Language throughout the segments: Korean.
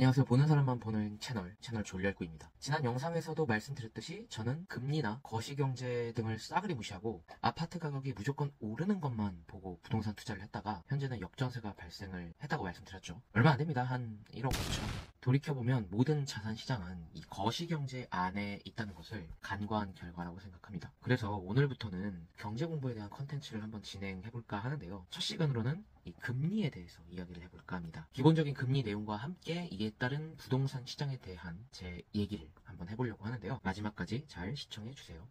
안녕하세요. 보는 사람만 보는 채널 졸려있고입니다. 지난 영상에서도 말씀드렸듯이 저는 금리나 거시경제 등을 싸그리 무시하고 아파트 가격이 무조건 오르는 것만 보고 부동산 투자를 했다가 현재는 역전세가 발생을 했다고 말씀드렸죠. 얼마 안됩니다. 한 1억 5천. 돌이켜보면 모든 자산 시장은 이 거시경제 안에 있다는 것을 간과한 결과라고 생각합니다. 그래서 오늘부터는 경제 공부에 대한 컨텐츠를 한번 진행해볼까 하는데요. 첫 시간으로는 이 금리에 대해서 이야기를 해볼까 합니다. 기본적인 금리 내용과 함께 이에 따른 부동산 시장에 대한 제 얘기를 한번 해보려고 하는데요. 마지막까지 잘 시청해주세요.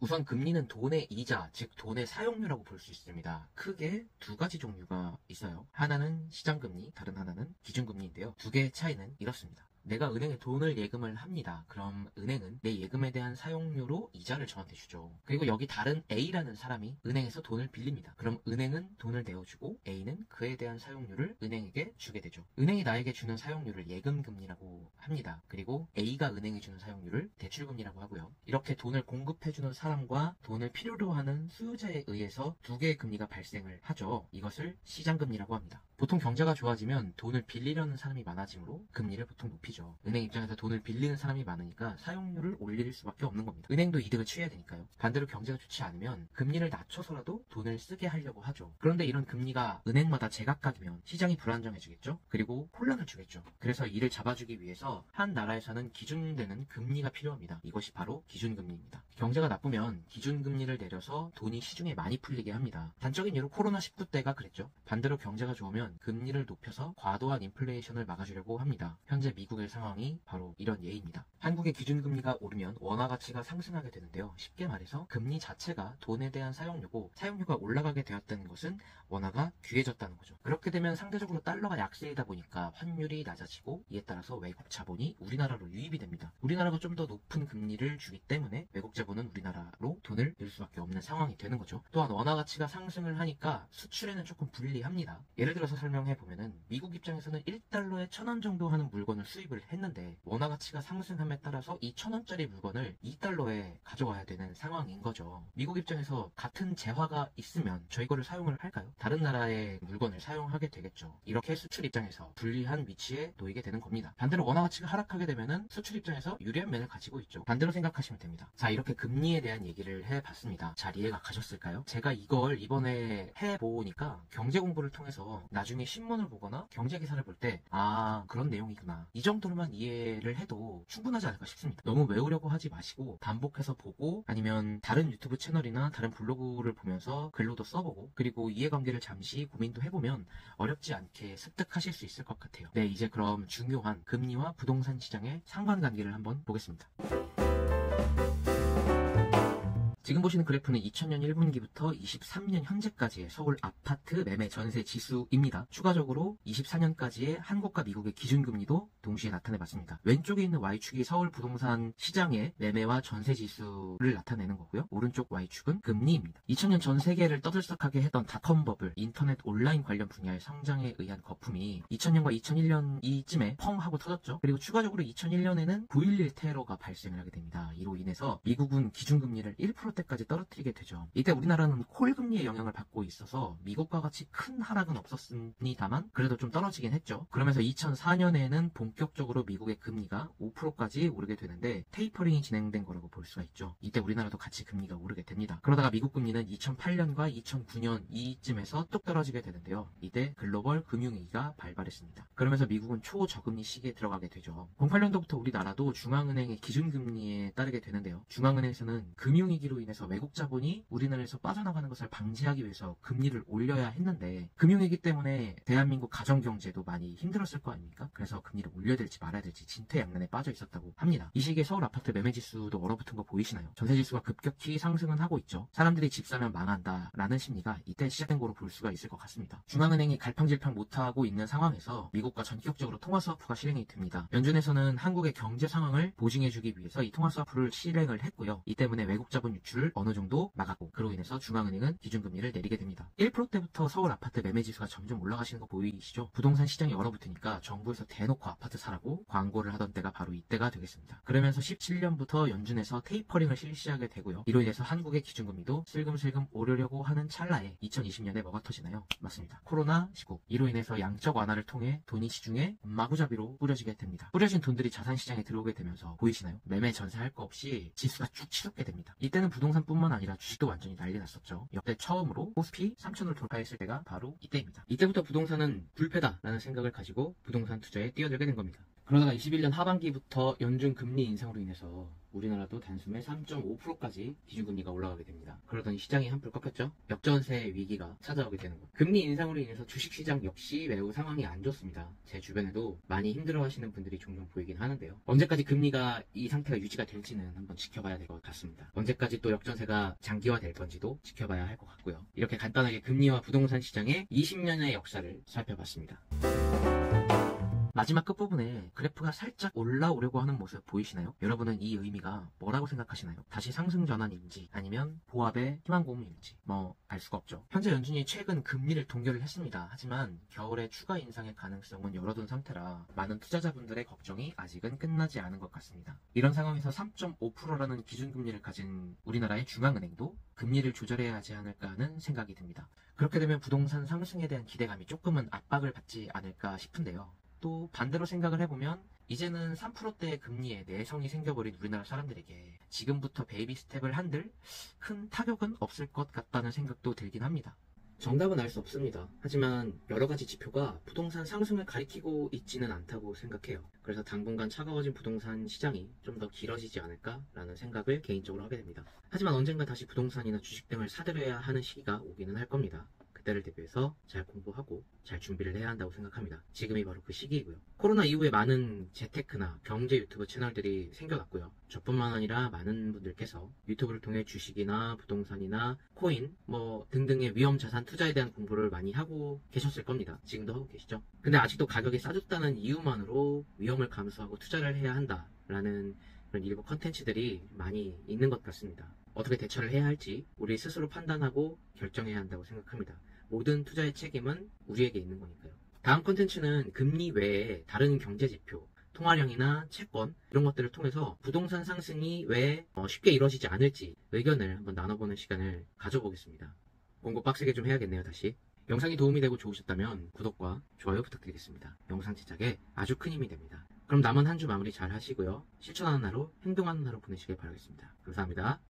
우선 금리는 돈의 이자, 즉 돈의 사용료라고 볼 수 있습니다. 크게 두 가지 종류가 있어요. 하나는 시장금리, 다른 하나는 기준금리인데요. 두 개의 차이는 이렇습니다. 내가 은행에 돈을 예금을 합니다. 그럼 은행은 내 예금에 대한 사용료로 이자를 저한테 주죠. 그리고 여기 다른 A라는 사람이 은행에서 돈을 빌립니다. 그럼 은행은 돈을 내어주고 A는 그에 대한 사용료를 은행에게 주게 되죠. 은행이 나에게 주는 사용료를 예금금리라고 합니다. 그리고 A가 은행에 주는 사용료를 대출금리라고 하고요. 이렇게 돈을 공급해주는 사람과 돈을 필요로 하는 수요자에 의해서 두 개의 금리가 발생을 하죠. 이것을 시장금리라고 합니다. 보통 경제가 좋아지면 돈을 빌리려는 사람이 많아지므로 금리를 보통 높이죠. 은행 입장에서 돈을 빌리는 사람이 많으니까 사용료를 올릴 수밖에 없는 겁니다. 은행도 이득을 취해야 되니까요. 반대로 경제가 좋지 않으면 금리를 낮춰서라도 돈을 쓰게 하려고 하죠. 그런데 이런 금리가 은행마다 제각각이면 시장이 불안정해지겠죠. 그리고 혼란을 주겠죠. 그래서 이를 잡아주기 위해서 한 나라에서는 기준되는 금리가 필요합니다. 이것이 바로 기준금리입니다. 경제가 나쁘면 기준금리를 내려서 돈이 시중에 많이 풀리게 합니다. 단적인 예로 코로나19 때가 그랬죠. 반대로 경제가 좋으면 금리를 높여서 과도한 인플레이션을 막아주려고 합니다. 현재 미국의 상황이 바로 이런 예입니다. 한국의 기준금리가 오르면 원화 가치가 상승하게 되는데요. 쉽게 말해서 금리 자체가 돈에 대한 사용료고 사용료가 올라가게 되었다는 것은 원화가 귀해졌다는 거죠. 그렇게 되면 상대적으로 달러가 약세이다 보니까 환율이 낮아지고 이에 따라서 외국 자본이 우리나라로 유입이 됩니다. 우리나라가 좀 더 높은 금리를 주기 때문에 외국 자본은 우리나라로 돈을 낼 수밖에 없는 상황이 되는 거죠. 또한 원화 가치가 상승을 하니까 수출에는 조금 불리합니다. 예를 들어서 설명해보면은 미국 입장에서는 1달러에 1,000원 정도 하는 물건을 수입을 했는데 원화 가치가 상승함에 따라서 이 1,000원짜리 물건을 2달러에 가져와야 되는 상황인 거죠. 미국 입장에서 같은 재화가 있으면 저희 거를 사용을 할까요? 다른 나라의 물건을 사용하게 되겠죠. 이렇게 수출 입장에서 불리한 위치에 놓이게 되는 겁니다. 반대로 원화 가치가 하락하게 되면은 수출 입장에서 유리한 면을 가지고 있죠. 반대로 생각하시면 됩니다. 자, 이렇게 금리에 대한 얘기를 해봤습니다. 잘 이해가 가셨을까요? 제가 이걸 이번에 해보니까 경제 공부를 통해서 나중에 신문을 보거나 경제 기사를 볼 때 그런 내용이구나, 이 정도로만 이해를 해도 충분하지 않을까 싶습니다. 너무 외우려고 하지 마시고 반복해서 보고 아니면 다른 유튜브 채널이나 다른 블로그를 보면서 글로도 써보고 그리고 이해관계를 잠시 고민도 해보면 어렵지 않게 습득하실 수 있을 것 같아요. 네, 이제 그럼 중요한 금리와 부동산 시장의 상관관계를 한번 보겠습니다. 지금 보시는 그래프는 2000년 1분기부터 23년 현재까지의 서울 아파트 매매 전세 지수입니다. 추가적으로 24년까지의 한국과 미국의 기준금리도 동시에 나타내봤습니다. 왼쪽에 있는 Y축이 서울 부동산 시장의 매매와 전세 지수를 나타내는 거고요. 오른쪽 Y축은 금리입니다. 2000년 전 세계를 떠들썩하게 했던 닷컴 버블, 인터넷 온라인 관련 분야의 성장에 의한 거품이 2000년과 2001년 이쯤에 펑 하고 터졌죠. 그리고 추가적으로 2001년에는 9.11 테러가 발생을 하게 됩니다. 이로 인해서 미국은 기준금리를 1%대까지 떨어뜨리게 되죠. 이때 우리나라는 콜금리의 영향을 받고 있어서 미국과 같이 큰 하락은 없었습니다만 그래도 좀 떨어지긴 했죠. 그러면서 2004년에는 본격적으로 미국의 금리가 5%까지 오르게 되는데 테이퍼링이 진행된 거라고 볼 수가 있죠. 이때 우리나라도 같이 금리가 오르게 됩니다. 그러다가 미국 금리는 2008년과 2009년 이쯤에서 뚝 떨어지게 되는데요. 이때 글로벌 금융위기가 발발했습니다. 그러면서 미국은 초저금리 시기에 들어가게 되죠. 08년도부터 우리나라도 중앙은행의 기준금리에 따르게 되는데요. 중앙은행에서는 금융위기로 인해서 외국 자본이 우리나라에서 빠져나가는 것을 방지하기 위해서 금리를 올려야 했는데 금융위기 때문에 대한민국 가정경제도 많이 힘들었을 거 아닙니까? 그래서 금리를 올려야 될지 말아야 될지 진퇴양난에 빠져 있었다고 합니다. 이 시기에 서울 아파트 매매지수도 얼어붙은 거 보이시나요? 전세지수가 급격히 상승은 하고 있죠. 사람들이 집 사면 망한다 라는 심리가 이때 시작된 거로 볼 수가 있을 것 같습니다. 중앙은행이 갈팡질팡 못하고 있는 상황에서 미국과 전격적으로 통화스와프가 실행이 됩니다. 연준에서는 한국의 경제 상황을 보증해주기 위해서 이 통화스와프를 실행을 했고요. 이 때문에 외국 자본 유출 대출을 어느 정도 막았고, 그로 인해서 중앙은행은 기준금리를 내리게 됩니다. 1%대부터 서울 아파트 매매지수가 점점 올라가시는 거 보이시죠? 부동산 시장이 얼어붙으니까 정부에서 대놓고 아파트 사라고 광고를 하던 때가 바로 이때가 되겠습니다. 그러면서 17년부터 연준에서 테이퍼링을 실시하게 되고요. 이로 인해서 한국의 기준금리도 슬금슬금 오르려고 하는 찰나에 2020년에 뭐가 터지나요? 맞습니다. 코로나19. 이로 인해서 양적 완화를 통해 돈이 시중에 마구잡이로 뿌려지게 됩니다. 뿌려진 돈들이 자산시장에 들어오게 되면서 보이시나요? 매매 전세할 거 없이 지수가 쭉 치솟게 됩니다. 이때는 부동산뿐만 아니라 주식도 완전히 난리 났었죠. 역대 처음으로 코스피 3000을 돌파했을 때가 바로 이때입니다. 이때부터 부동산은 불패다라는 생각을 가지고 부동산 투자에 뛰어들게 된 겁니다. 그러다가 21년 하반기부터 연준 금리 인상으로 인해서 우리나라도 단숨에 3.5%까지 기준금리가 올라가게 됩니다. 그러더니 시장이 한풀 꺾였죠. 역전세 위기가 찾아오게 되는 것. 금리 인상으로 인해서 주식시장 역시 매우 상황이 안 좋습니다. 제 주변에도 많이 힘들어하시는 분들이 종종 보이긴 하는데요. 언제까지 금리가 이 상태가 유지가 될지는 한번 지켜봐야 될 것 같습니다. 언제까지 또 역전세가 장기화될 건지도 지켜봐야 할 것 같고요. 이렇게 간단하게 금리와 부동산 시장의 20년의 역사를 살펴봤습니다. 마지막 끝부분에 그래프가 살짝 올라오려고 하는 모습 보이시나요? 여러분은 이 의미가 뭐라고 생각하시나요? 다시 상승 전환인지 아니면 보합의 희망고문인지 알 수가 없죠. 현재 연준이 최근 금리를 동결을 했습니다. 하지만 겨울에 추가 인상의 가능성은 열어둔 상태라 많은 투자자분들의 걱정이 아직은 끝나지 않은 것 같습니다. 이런 상황에서 3.5%라는 기준금리를 가진 우리나라의 중앙은행도 금리를 조절해야 하지 않을까 하는 생각이 듭니다. 그렇게 되면 부동산 상승에 대한 기대감이 조금은 압박을 받지 않을까 싶은데요. 또 반대로 생각을 해보면 이제는 3%대의 금리에 내성이 생겨버린 우리나라 사람들에게 지금부터 베이비 스텝을 한들 큰 타격은 없을 것 같다는 생각도 들긴 합니다. 정답은 알 수 없습니다. 하지만 여러 가지 지표가 부동산 상승을 가리키고 있지는 않다고 생각해요. 그래서 당분간 차가워진 부동산 시장이 좀 더 길어지지 않을까라는 생각을 개인적으로 하게 됩니다. 하지만 언젠가 다시 부동산이나 주식 등을 사들여야 하는 시기가 오기는 할 겁니다. 그때를 대비해서 잘 공부하고 잘 준비를 해야 한다고 생각합니다. 지금이 바로 그 시기이고요. 코로나 이후에 많은 재테크나 경제 유튜브 채널들이 생겨났고요. 저뿐만 아니라 많은 분들께서 유튜브를 통해 주식이나 부동산이나 코인 등등의 위험 자산 투자에 대한 공부를 많이 하고 계셨을 겁니다. 지금도 하고 계시죠? 근데 아직도 가격이 싸졌다는 이유만으로 위험을 감수하고 투자를 해야 한다라는 그런 일부 컨텐츠들이 많이 있는 것 같습니다. 어떻게 대처를 해야 할지 우리 스스로 판단하고 결정해야 한다고 생각합니다. 모든 투자의 책임은 우리에게 있는 거니까요. 다음 콘텐츠는 금리 외에 다른 경제지표, 통화량이나 채권 이런 것들을 통해서 부동산 상승이 왜 쉽게 이루어지지 않을지 의견을 한번 나눠보는 시간을 가져보겠습니다. 공부 빡세게 좀 해야겠네요. 다시. 영상이 도움이 되고 좋으셨다면 구독과 좋아요 부탁드리겠습니다. 영상 제작에 아주 큰 힘이 됩니다. 그럼 남은 한 주 마무리 잘 하시고요. 실천하는 하루, 행동하는 하루 보내시길 바라겠습니다. 감사합니다.